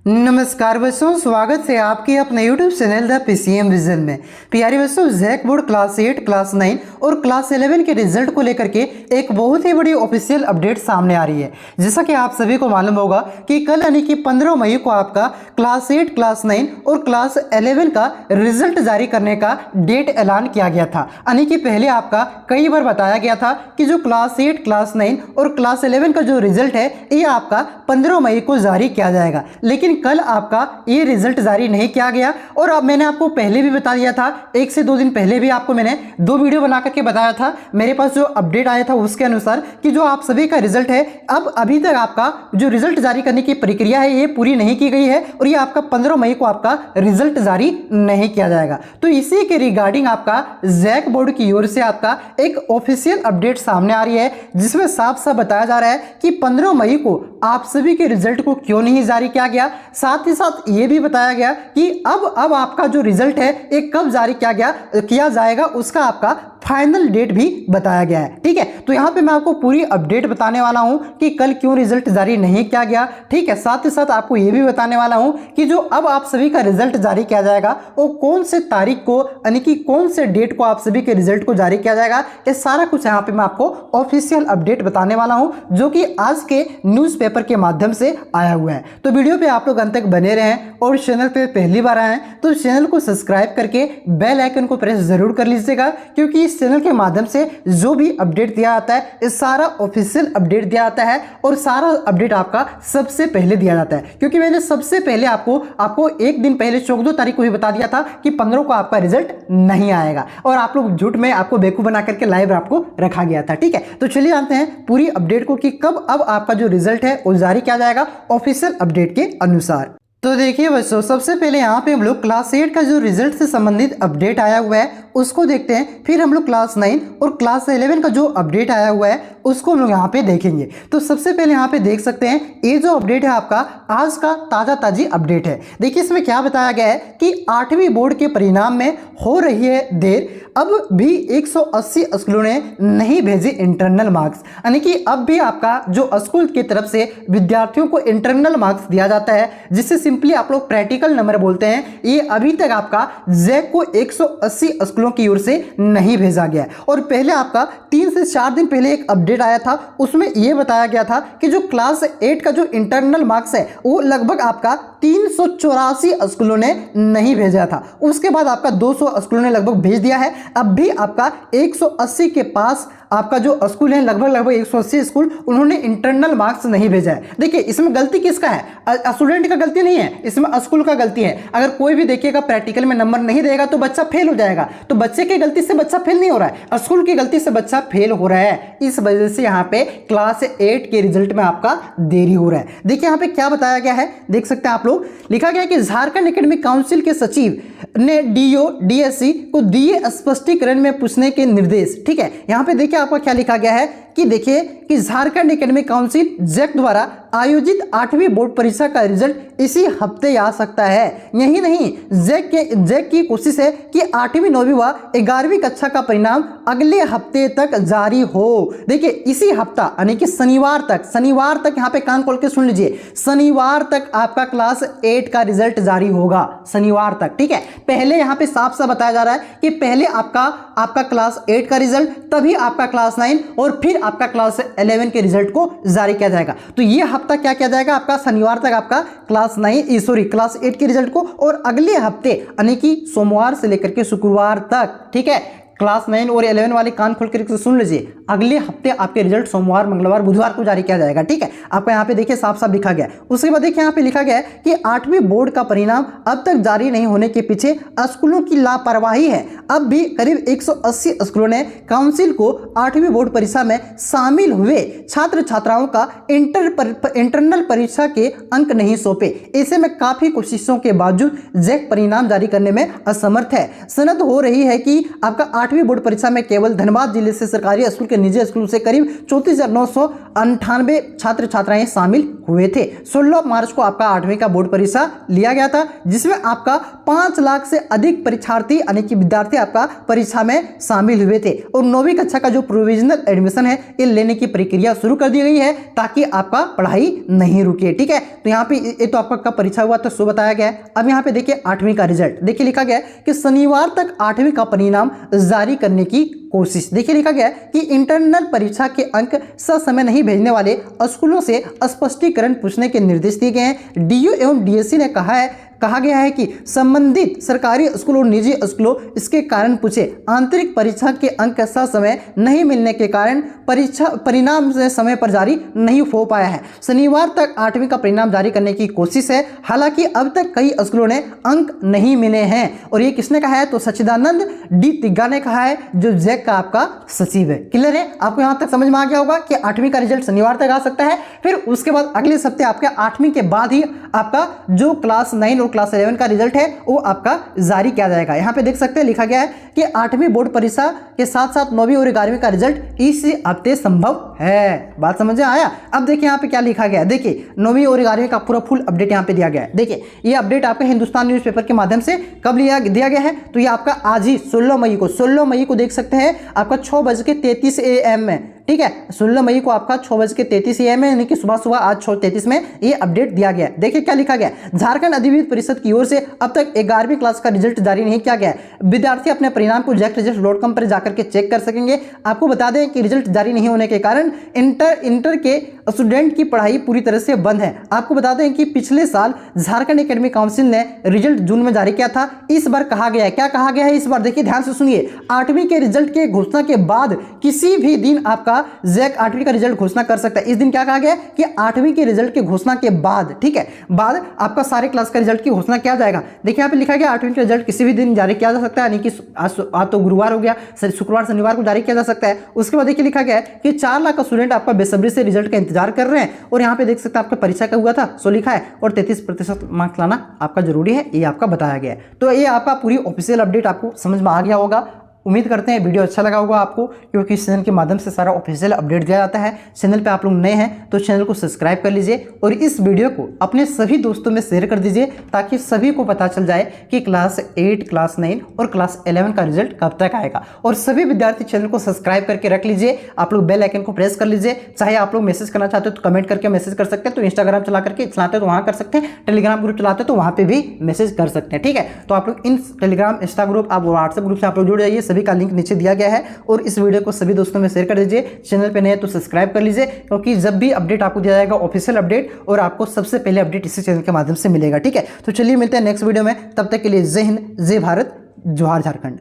नमस्कार बच्चों, स्वागत है आपके अपने YouTube channel the PCM result में। प्यारे बच्चों, जैक बोर्ड क्लास 8, क्लास 9 और क्लास 11 के रिजल्ट को लेकर के एक बहुत ही बड़ी ऑफिशियल अपडेट सामने आ रही है। जैसा कि आप सभी को मालूम होगा कि कल यानी कि 15 मई को आपका क्लास 8, क्लास 9 और क्लास 11 का रिजल्ट जारी करने का डेट ऐलान किया गया था। यानी कि पहले आपका कई बार बताया गया था कि जो क्लास 8, क्लास 9 और क्लास 11 का जो रिजल्ट है ये आपका 15 मई को जारी किया जाएगा, लेकिन कल आपका ये रिजल्ट जारी नहीं किया गया। और अब मैंने आपको पहले भी बता दिया था, 1 से 2 दिन पहले भी आपको मैंने 2 वीडियो बना करके बताया था। मेरे पास जो अपडेट आया था उसके अनुसार कि जो आप सभी का रिजल्ट है, अब अभी तक आपका जो रिजल्ट जारी करने की प्रक्रिया है ये पूरी नहीं की गई है और ये आपका 15 मई को आपका रिजल्ट जारी नहीं किया जाएगा। तो इसी के रिगार्डिंग आपका जैक बोर्ड की ओर से आपका एक ऑफिशियल अपडेट सामने आ रही है, जिसमें साफ साफ बताया जा रहा है कि 15 मई को आप सभी के रिजल्ट को क्यों नहीं जारी किया गया। साथ ही साथ ये भी बताया गया कि अब आपका जो रिजल्ट है ये कब जारी किया जाएगा, उसका आपका फाइनल डेट भी बताया गया है। ठीक है, तो यहाँ पे मैं आपको पूरी अपडेट बताने वाला हूँ कि कल क्यों रिजल्ट जारी नहीं किया गया। ठीक है, साथ ही साथ आपको ये भी बताने वाला हूँ कि जो अब आप सभी का रिजल्ट जारी किया जाएगा वो कौन से तारीख को, यानी कि कौन से डेट को आप सभी के रिजल्ट को जारी किया जाएगा। ये सारा कुछ यहाँ पे मैं आपको ऑफिशियल अपडेट बताने वाला हूँ, जो कि आज के न्यूज़पेपर के माध्यम से आया हुआ है। तो वीडियो पे आप लोग अंत तक बने रहें और चैनल पे पहली बार आए हैं तो चैनल को सब्सक्राइब करके बेल आइकन को प्रेस जरूर कर लीजिएगा, क्योंकि इस चैनल के माध्यम से जो भी अपडेट दिया जाता है इस सारा ऑफिशियल अपडेट दिया जाता है और सारा अपडेट आपका सबसे पहले दिया जाता है। क्योंकि मैंने सबसे पहले आपको एक दिन पहले 14 तारीख को ही बता दिया था कि 15 को आपका रिजल्ट नहीं आएगा और आप लोग झूठ में आपको बेवकूफ बना करके लाइव आपको रखा गया था। ठीक है, तो चलिए जानते हैं पूरी अपडेट को कि कब अब आपका जो रिजल्ट है वो जारी किया जाएगा ऑफिशियल अपडेट के अनुसार। तो देखिए बच्चों, सबसे पहले यहाँ पे हम लोग क्लास 8 का जो रिजल्ट से संबंधित अपडेट आया हुआ है उसको देखते हैं। फिर हम लोग क्लास 9 और क्लास 11 का जो अपडेट आया हुआ है उसको हम लोग यहाँ पे देखेंगे। तो सबसे पहले यहाँ पे देख सकते हैं ये जो अपडेट है आपका आज का ताज़ी अपडेट है। देखिए इसमें क्या बताया गया है कि 8वीं बोर्ड के परिणाम में हो रही है देर, अब भी 180 स्कूलों ने नहीं भेजे इंटरनल मार्क्स। यानी कि अब भी आपका जो स्कूल की तरफ से विद्यार्थियों को इंटरनल मार्क्स दिया जाता है, जिससे सिंपली आप लोग प्रैक्टिकल नंबर बोलते हैं, ये अभी तक आपका जैक को 180 स्कूलों की ओर से नहीं भेजा गया है। और पहले आपका 3 से 4 दिन पहले एक अपडेट आया था, उसमें यह बताया गया था कि जो क्लास 8 का जो इंटरनल मार्क्स है वो लगभग आपका 384 स्कूलों ने नहीं भेजा था। उसके बाद आपका 200 स्कूलों ने लगभग भेज दिया है। अब भी आपका 180 के पास आपका जो स्कूल है, लगभग 180 स्कूल, उन्होंने इंटरनल मार्क्स नहीं भेजा है। देखिए इसमें गलती किसका है? स्टूडेंट का गलती नहीं है, इसमें स्कूल का गलती है। अगर कोई भी देखिएगा प्रैक्टिकल में नंबर नहीं देगा तो बच्चा फेल हो जाएगा, तो बच्चे की गलती से बच्चा फेल नहीं हो रहा है, स्कूल की गलती से बच्चा फेल हो रहा है। इस वजह से यहाँ पे क्लास 8 के रिजल्ट में आपका देरी हो रहा है। देखिए यहाँ पे क्या बताया गया है, देख सकते हैं आप लोग। लिखा गया है कि झारखंड एकेडमिक काउंसिल के सचिव ने डीओ डीएससी को दिए स्पष्टीकरण में पूछने के निर्देश। ठीक है, यहाँ पे देखिए आपका क्या लिखा गया है कि देखिए कि झारखंड एकेडमिक काउंसिल जैक द्वारा आयोजित 8वीं बोर्ड परीक्षा का रिजल्ट इसी हफ्ते आ सकता है। यही नहीं, जैक की कोशिश है कि 8वीं 9वीं व 11वीं कक्षा का परिणाम अगले हफ्ते तक जारी हो। देखिए इसी हफ्ता यानी कि शनिवार तक यहाँ पे कान खोल के सुन लीजिए, शनिवार तक आपका क्लास 8 का रिजल्ट जारी होगा, शनिवार तक। ठीक है, पहले यहाँ पे साफ साफ बताया जा रहा है कि पहले आपका क्लास 8 का रिजल्ट, तभी आपका क्लास 9 और फिर आपका क्लास 11 के रिजल्ट को जारी किया जाएगा। तो ये हफ्ता क्या किया जाएगा आपका, शनिवार तक आपका क्लास 8 के रिजल्ट को, और अगले हफ्ते यानी कि सोमवार से लेकर के शुक्रवार तक, ठीक है, क्लास 9 और 11 वाले कान खोल कर सुन लीजिए, अगले हफ्ते आपके रिजल्ट सोमवार, मंगलवार, बुधवार को जारी किया जाएगा। ठीक है, आपका यहाँ पे देखिए साफ साफ लिखा गया है। उसके बाद देखिए यहाँ पे लिखा गया है कि 8वीं बोर्ड का परिणाम अब तक जारी नहीं होने के पीछे स्कूलों की लापरवाही है। अब भी करीब 180 स्कूलों ने काउंसिल को 8वीं बोर्ड परीक्षा में शामिल हुए छात्र छात्राओं का इंटरनल परीक्षा के अंक नहीं सौंपे। ऐसे में काफी कोशिशों के बावजूद जैक परिणाम जारी करने में असमर्थ है। सनद हो रही है कि आपका 8वीं बोर्ड परीक्षा में केवल धनबाद जिले से सरकारी स्कूल के निजी स्कूल से करीब 34,998 छात्र छात्राएं शामिल हुए थे। 16 मार्च को आपका 8वीं का बोर्ड परीक्षा लिया गया था, जिसमें आपका 5 लाख से अधिक परीक्षार्थी यानी कि विद्यार्थी आपका परीक्षा में शामिल हुए थे। और 9वीं कक्षा का जो प्रोविजनल एडमिशन है ये लेने की प्रक्रिया शुरू कर दी गई है ताकि आपका पढ़ाई नहीं रुके। ठीक है, तो यहाँ पे ये तो आपका कब परीक्षा हुआ तो सो बताया गया है। अब यहाँ पे देखिए 8वीं का रिजल्ट देखिए लिखा गया है कि शनिवार तक 8वीं का परिणाम जारी करने की कोशिश। देखिए लिखा गया है कि इंटरनल परीक्षा के अंक ससमय नहीं भेजने वाले स्कूलों से स्पष्टीकरण पूछने के निर्देश दिए गए हैं। डीयू एवं डीएससी ने कहा गया है कि संबंधित सरकारी स्कूल और निजी स्कूलों इसके कारण पूछे। आंतरिक परीक्षा के अंक ससमय नहीं मिलने के कारण परीक्षा परिणाम समय पर जारी नहीं हो पाया है। शनिवार तक 8वीं का परिणाम जारी करने की कोशिश है। हालांकि अब तक कई स्कूलों ने अंक नहीं मिले हैं। और ये किसने कहा है तो सच्चिदानंद डी तिग्गा ने कहा है, जो जैक का आपका सचिव है। क्लियर है, आपको यहां तक समझ में आ गया होगा कि 8वीं का रिजल्ट शनिवार तक आ सकता है। फिर उसके बाद अगले सप्ताह आपके 8वीं के बाद ही आपका जो क्लास 9 और क्लास 11 का रिजल्ट है वो आपका जारी किया जाएगा। यहां पे देख सकते हैं लिखा गया है कि 8वीं बोर्ड परीक्षा के साथ साथ 9वीं और 11वीं का रिजल्ट इस हफ्ते संभव है। बात समझ में आया। अब देखिए यहाँ पे क्या लिखा गया है। देखिए 9वीं और 11वीं का पूरा फुल अपडेट यहाँ पे दिया गया है। देखिए ये अपडेट आपके हिंदुस्तान न्यूज़पेपर के माध्यम से कब दिया गया है तो ये आपका आज ही 16 मई को देख सकते हैं आपका 6:33 AM में। ठीक है, 16 मई को आपका 6:33 AM है, यानी कि सुबह आज 6:33 में ये अपडेट दिया गया। देखिए क्या लिखा गया, झारखंड अधिविद्य परिषद की ओर से अब तक 11वीं क्लास का रिजल्ट जारी नहीं किया गया। विद्यार्थी अपने परिणाम को JackResult.com पर जाकर के चेक कर सकेंगे। आपको बता दें कि रिजल्ट जारी नहीं होने के कारण इंटर के स्टूडेंट की पढ़ाई पूरी तरह से बंद है। आपको बता दें कि पिछले साल झारखंड एकेडमिक काउंसिल ने रिजल्ट जून में जारी किया था। इस बार कहा गया है, क्या कहा गया है इस बार, देखिए ध्यान से सुनिए। 8वीं के रिजल्ट के घोषणा के बाद किसी भी दिन आपका जैक 8वीं का रिजल्ट घोषणा कर सकता है। इस दिन क्या कहा गया कि 8वीं के रिजल्ट के घोषणा के बाद, ठीक है, बाद आपका सारे क्लास का रिजल्ट की घोषणा किया जाएगा। देखिए यहाँ पे लिखा गया 8वीं का रिजल्ट किसी भी दिन जारी किया जा सकता है, यानी कि आज तो गुरुवार हो गया, शुक्रवार शनिवार को जारी किया जा सकता है। उसके बाद देखिए लिखा गया है कि 4 लाख का स्टूडेंट आपका बेसब्री से रिजल्ट का इंतजार कर रहे हैं। और यहाँ पे देख सकते हैं आपका परीक्षा का हुआ था सो लिखा है और 33% मार्क्स लाना आपका जरूरी है, ये आपका बताया गया है। तो ये आपका पूरी ऑफिशियल अपडेट आपको समझ में आ गया होगा। उम्मीद करते हैं वीडियो अच्छा लगा होगा आपको, क्योंकि इस चैनल के माध्यम से सारा ऑफिशियल अपडेट दिया जाता है। चैनल पे आप लोग नए हैं तो चैनल को सब्सक्राइब कर लीजिए और इस वीडियो को अपने सभी दोस्तों में शेयर कर दीजिए ताकि सभी को पता चल जाए कि क्लास 8, क्लास 9 और क्लास 11 का रिजल्ट कब तक आएगा। और सभी विद्यार्थी चैनल को सब्सक्राइब करके रख लीजिए। आप लोग बेल आइकन को प्रेस कर लीजिए। चाहे आप लोग मैसेज करना चाहते हो तो कमेंट करके मैसेज कर सकते हैं, तो इंस्टाग्राम चलाते हो तो वहाँ कर सकते हैं, टेलीग्राम ग्रुप चलाते हो तो वहाँ पर भी मैसेज कर सकते हैं। ठीक है, तो आप लोग इन टेलीग्राम, इंस्टा ग्रुप, आप व्हाट्सएप ग्रुप से आप लोग जुड़ जाइए। सभी का लिंक नीचे दिया गया है। और इस वीडियो को सभी दोस्तों में शेयर कर दीजिए। चैनल पे नए तो सब्सक्राइब कर लीजिए, क्योंकि जब भी अपडेट आपको दिया जाएगा ऑफिशियल अपडेट, और आपको सबसे पहले अपडेट इसी चैनल के माध्यम से मिलेगा। ठीक है, तो चलिए मिलते हैं नेक्स्ट वीडियो में। तब तक के लिए जय हिंद, जय भारत, जोहार झारखंड।